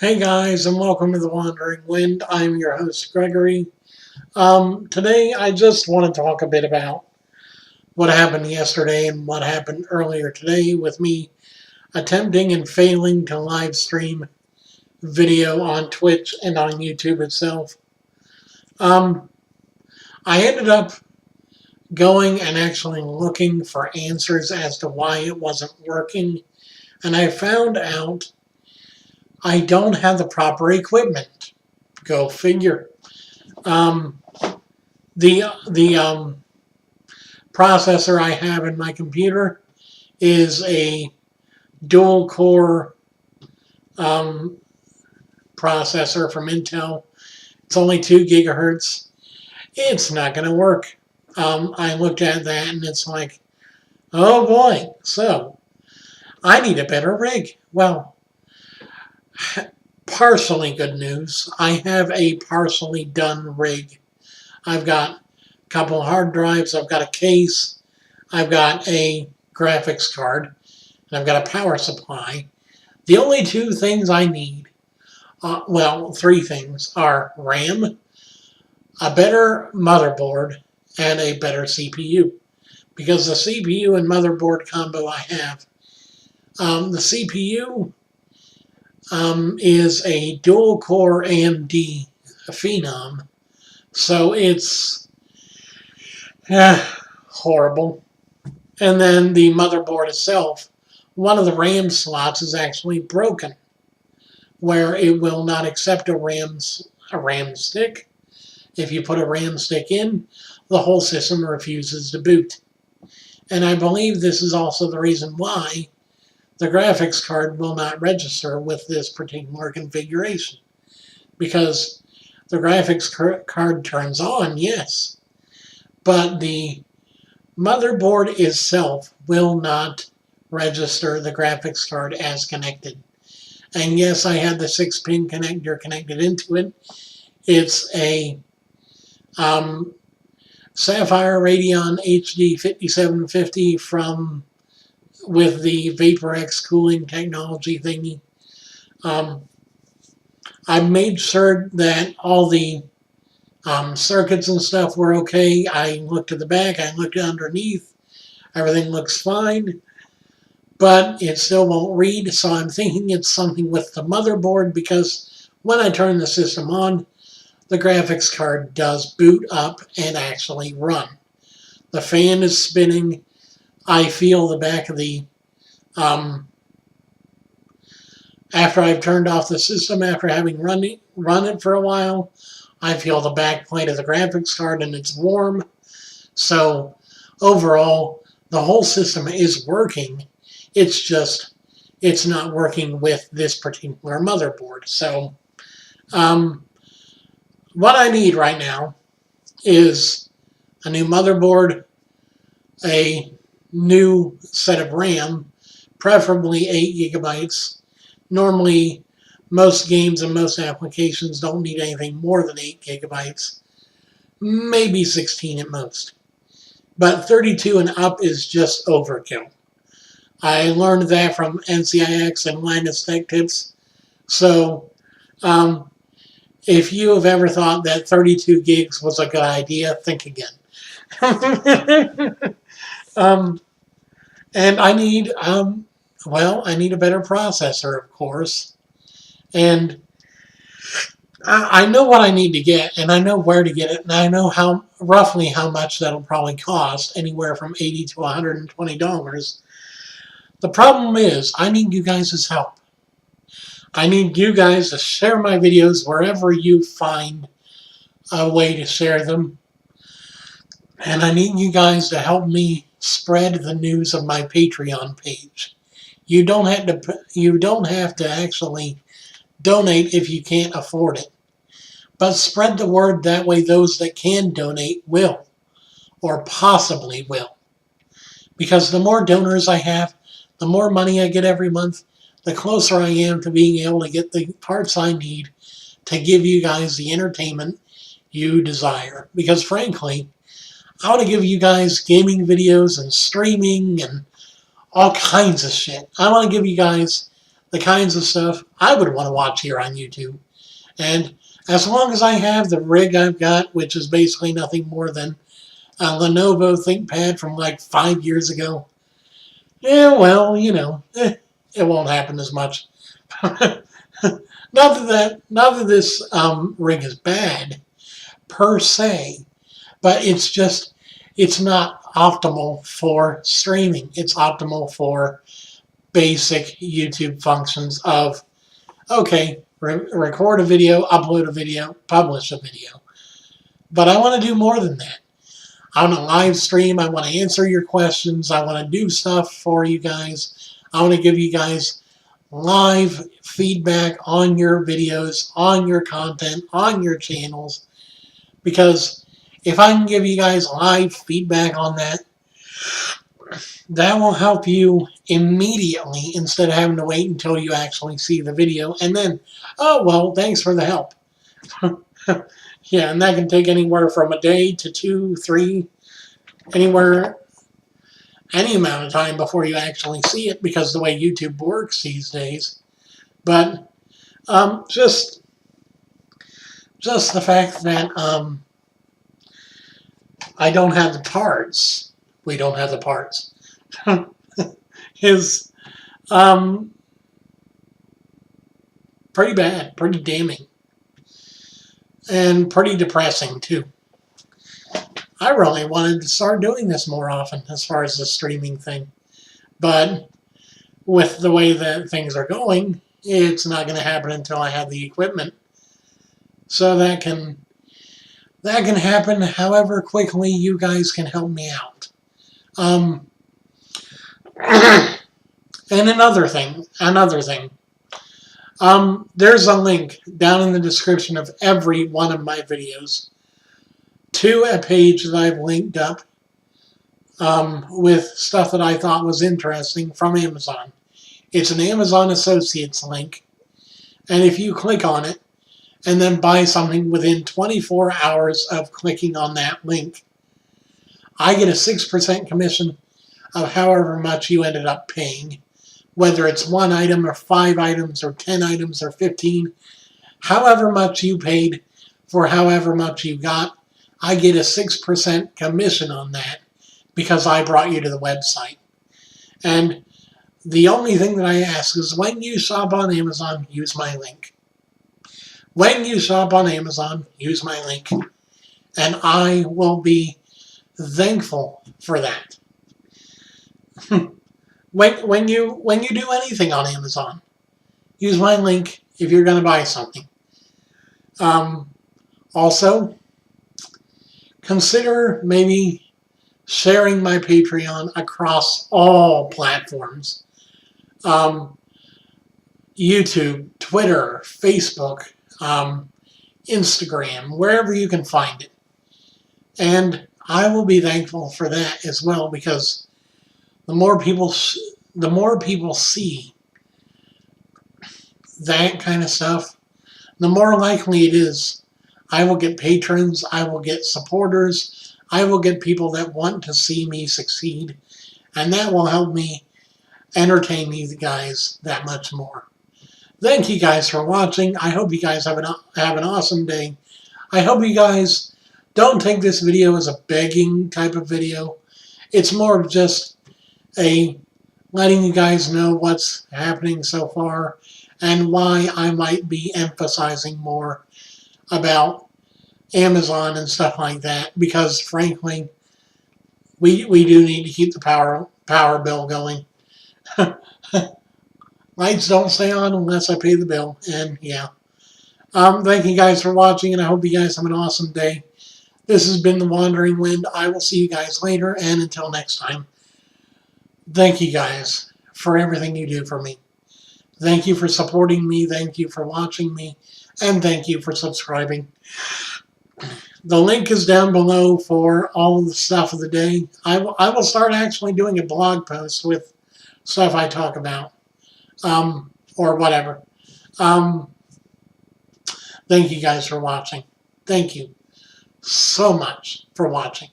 Hey guys, and welcome to The Wandering Wind. I'm your host, Gregory. Today I just want to talk a bit about what happened yesterday and what happened earlier today with me attempting and failing to live stream video on Twitch and on YouTube itself. I ended up going and actually looking for answers as to why it wasn't working, and I found out I don't have the proper equipment. Go figure. The processor I have in my computer is a dual core processor from Intel. It's only 2 gigahertz. It's not going to work. I looked at that and it's like, oh boy, so I need a better rig. Well, partially good news. I have a partially done rig. I've got a couple of hard drives, I've got a case, I've got a graphics card, and I've got a power supply. The only 2 things I need, well, 3 things, are RAM, a better motherboard, and a better CPU. Because the CPU and motherboard combo I have, the CPU is a dual-core AMD Phenom, so it's horrible. And then the motherboard itself, one of the RAM slots is actually broken, where it will not accept a RAM stick. If you put a RAM stick in, the whole system refuses to boot. And I believe this is also the reason why the graphics card will not register with this particular configuration. Because the graphics card turns on, yes, but the motherboard itself will not register the graphics card as connected. And yes, I had the 6-pin connector connected into it. It's a Sapphire Radeon HD 5750 with the VaporX cooling technology thingy. I made sure that all the circuits and stuff were okay. I looked at the back, I looked underneath, everything looks fine, but it still won't read, so I'm thinking it's something with the motherboard, because when I turn the system on, the graphics card does boot up and actually run. The fan is spinning. I feel the back of the, after I've turned off the system, after having run it for a while, I feel the back plate of the graphics card and it's warm. So overall, the whole system is working. It's just, it's not working with this particular motherboard. So what I need right now is a new motherboard, a new set of RAM, preferably 8 gigabytes. Normally, most games and most applications don't need anything more than 8 gigabytes, maybe 16 at most. But 32 and up is just overkill. I learned that from NCIX and Linus Tech Tips. So, if you have ever thought that 32 gigs was a good idea, think again. And I need, well, I need a better processor, of course. And I know what I need to get, and I know where to get it, and I know roughly how much that'll probably cost, anywhere from $80 to $120. The problem is, I need you guys' help. I need you guys to share my videos wherever you find a way to share them. And I need you guys to help me spread the news of my Patreon page. You don't have to actually donate if you can't afford it. But spread the word, that way those that can donate will, or possibly will. Because the more donors I have, the more money I get every month, the closer I am to being able to get the parts I need to give you guys the entertainment you desire. Because frankly, I want to give you guys gaming videos and streaming and all kinds of shit. I want to give you guys the kinds of stuff I would want to watch here on YouTube. And as long as I have the rig I've got, which is basically nothing more than a Lenovo ThinkPad from like 5 years ago, yeah, well, it won't happen as much. Not that this rig is bad per se, but it's not optimal for streaming. It's optimal for basic YouTube functions of, okay, record a video, upload a video, publish a video. But I want to do more than that. I want to live stream. I want to answer your questions. I want to do stuff for you guys. I want to give you guys live feedback on your videos, on your content, on your channels. Because if I can give you guys live feedback on that, that will help you immediately instead of having to wait until you actually see the video and then, oh, well, thanks for the help. Yeah, and that can take anywhere from a day to 2, 3, any amount of time before you actually see it because the way YouTube works these days. But just the fact that I don't have the parts, we don't have the parts, is pretty bad, pretty damning, and pretty depressing too. I really wanted to start doing this more often as far as the streaming thing, but with the way that things are going, it's not going to happen until I have the equipment. So that can happen however quickly you guys can help me out. And another thing, there's a link down in the description of every one of my videos to a page that I've linked up with stuff that I thought was interesting from Amazon. It's an Amazon Associates link, and if you click on it and then buy something within 24 hours of clicking on that link, I get a 6% commission of however much you ended up paying, whether it's 1 item or 5 items or 10 items or 15, however much you paid for however much you got, I get a 6% commission on that because I brought you to the website. And the only thing that I ask is when you shop on Amazon, use my link. When you shop on Amazon, use my link. And I will be thankful for that. When you do anything on Amazon, use my link if you're going to buy something. Also, consider maybe sharing my Patreon across all platforms. YouTube, Twitter, Facebook, Instagram, wherever you can find it. And I will be thankful for that as well, because the more people see that kind of stuff, the more likely it is I will get patrons, I will get supporters, I will get people that want to see me succeed, and that will help me entertain you guys that much more. Thank you guys for watching. I hope you guys have an awesome day. I hope you guys don't take this video as a begging type of video. It's more of just a letting you guys know what's happening so far and why I might be emphasizing more about Amazon and stuff like that, because frankly, we do need to keep the power bill going. Lights don't stay on unless I pay the bill, and yeah. Thank you guys for watching, and I hope you guys have an awesome day. This has been The Wandering Wind. I will see you guys later, and until next time, thank you guys for everything you do for me. Thank you for supporting me, thank you for watching me, and thank you for subscribing. The link is down below for all of the stuff of the day. I will start actually doing a blog post with stuff I talk about, or whatever. Thank you guys for watching. Thank you so much for watching.